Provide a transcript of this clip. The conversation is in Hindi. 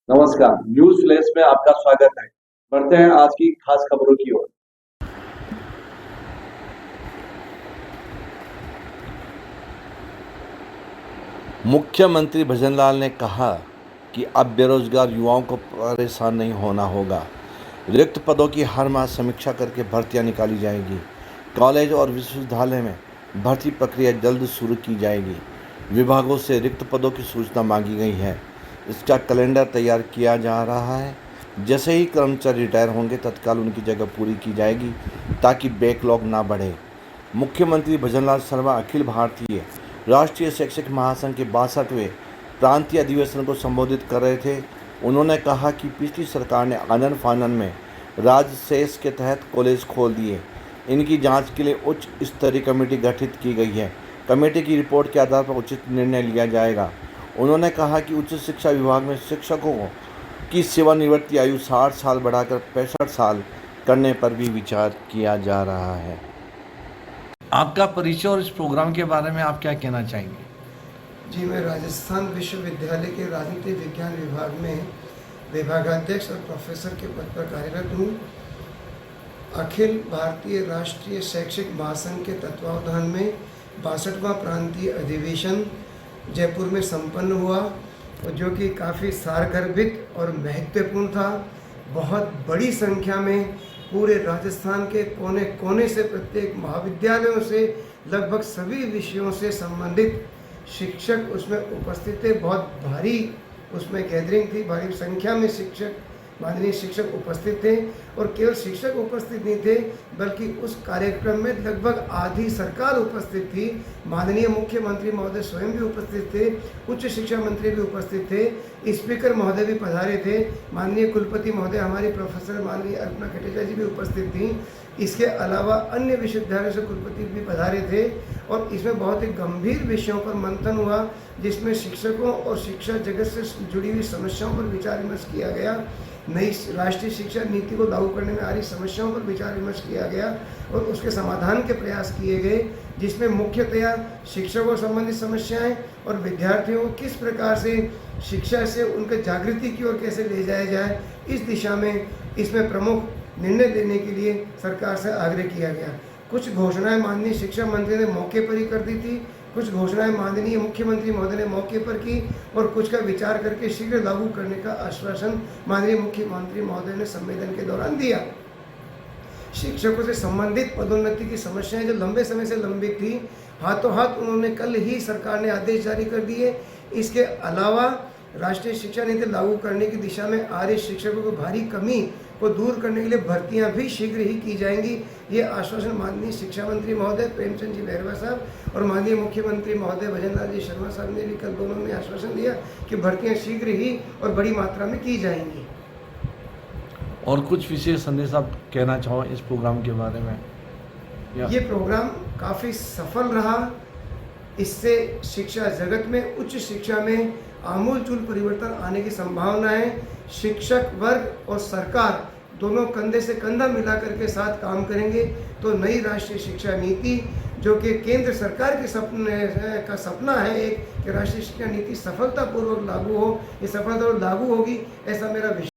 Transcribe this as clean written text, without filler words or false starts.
नमस्कार, न्यूज़ फ्लैश में आपका स्वागत है। बढ़ते हैं आज की खास खबरों की ओर। मुख्यमंत्री भजनलाल ने कहा कि अब बेरोजगार युवाओं को परेशान नहीं होना होगा। रिक्त पदों की हर माह समीक्षा करके भर्तियां निकाली जाएगी। कॉलेज और विश्वविद्यालय में भर्ती प्रक्रिया जल्द शुरू की जाएगी। विभागों से रिक्त पदों की सूचना मांगी गई है। इसका कैलेंडर तैयार किया जा रहा है। जैसे ही कर्मचारी रिटायर होंगे तत्काल उनकी जगह पूरी की जाएगी ताकि बैकलॉग ना बढ़े। मुख्यमंत्री भजनलाल शर्मा अखिल भारतीय राष्ट्रीय शैक्षिक महासंघ के 62वें प्रांतीय अधिवेशन को संबोधित कर रहे थे। उन्होंने कहा कि पिछली सरकार ने आनन फानन में राजसेस के तहत कॉलेज खोल दिए। इनकी जांच के लिए उच्च स्तरीय कमेटी गठित की गई है। कमेटी की रिपोर्ट के आधार पर उचित निर्णय लिया जाएगा। उन्होंने कहा कि उच्च शिक्षा विभाग में शिक्षकों की सेवानिवृत्ति आयु 60 साल बढ़ाकर 65 साल करने पर भी विचार किया जा रहा है। आपका परिचय और इस प्रोग्राम के बारे में आप क्या कहना चाहेंगे? जी, मैं राजस्थान विश्वविद्यालय के राजनीति विज्ञान विभाग में विभागाध्यक्ष और प्रोफेसर के पद पर कार्यरत हूँ। अखिल भारतीय राष्ट्रीय शैक्षिक महासंघ के तत्वावधान में 62वां प्रांतीय अधिवेशन जयपुर में संपन्न हुआ और जो कि काफ़ी सारगर्भित और महत्वपूर्ण था। बहुत बड़ी संख्या में पूरे राजस्थान के कोने कोने से प्रत्येक महाविद्यालयों से लगभग सभी विषयों से संबंधित शिक्षक उसमें उपस्थित थे। बहुत भारी उसमें गैदरिंग थी, भारी संख्या में माननीय शिक्षक उपस्थित थे। और केवल शिक्षक उपस्थित नहीं थे बल्कि उस कार्यक्रम में लगभग आधी सरकार उपस्थित थी। माननीय मुख्यमंत्री महोदय स्वयं भी उपस्थित थे, उच्च शिक्षा मंत्री भी उपस्थित थे, स्पीकर महोदय भी पधारे थे, माननीय कुलपति महोदय हमारी प्रोफेसर माननीय अल्पना कटेचा जी भी उपस्थित थी। इसके अलावा अन्य विश्वविद्यालयों से कुलपति भी पधारे थे और इसमें बहुत ही गंभीर विषयों पर मंथन हुआ जिसमें शिक्षकों और शिक्षा जगत से जुड़ी हुई समस्याओं पर विचार विमर्श किया गया। नई राष्ट्रीय शिक्षा नीति को लागू करने में आ रही समस्याओं पर विचार विमर्श किया गया और उसके समाधान के प्रयास किए गए, जिसमें मुख्यतया शिक्षकों संबंधित समस्याएं और विद्यार्थियों को किस प्रकार से शिक्षा से उनके जागृति की ओर कैसे ले जाया जाए, इस दिशा में इसमें प्रमुख निर्णय लेने के लिए सरकार से आग्रह किया गया। कुछ घोषणाएं माननीय शिक्षा मंत्री ने मौके पर ही कर दी थी, कुछ घोषणाएं माननीय मुख्यमंत्री महोदय ने मौके पर की और कुछ का विचार करके शीघ्र लागू करने का आश्वासन माननीय मुख्यमंत्री महोदय ने सम्मेलन के दौरान दिया। शिक्षकों से संबंधित पदोन्नति की समस्याएं जो लंबे समय से लंबित थी, हाथों हाथ उन्होंने कल ही सरकार ने आदेश जारी कर दिए। इसके अलावा राष्ट्रीय शिक्षा नीति लागू करने की दिशा में आ रही शिक्षकों की भारी कमी को दूर करने के लिए भर्तियां भी शीघ्र ही की जाएंगी। ये आश्वासन माननीय शिक्षा मंत्री महोदय प्रेमचंद जी बैरवा साहब और माननीय मुख्यमंत्री महोदय भजनलाल जी शर्मा साहब ने भी कल दोनों ने आश्वासन दिया कि भर्तियां शीघ्र ही और बड़ी मात्रा में की जाएंगी। और कुछ विशेष संदेश आप कहना चाहो इस प्रोग्राम के बारे में? ये प्रोग्राम काफ़ी सफल रहा। इससे शिक्षा जगत में, उच्च शिक्षा में आमूलचूल परिवर्तन आने की संभावना है। शिक्षक वर्ग और सरकार दोनों कंधे से कंधा मिला करके साथ काम करेंगे तो नई राष्ट्रीय शिक्षा नीति जो कि केंद्र सरकार के सपना है एक कि राष्ट्रीय शिक्षा नीति सफलतापूर्वक लागू हो, ये सफलतापूर्वक लागू होगी, ऐसा मेरा विश्वास।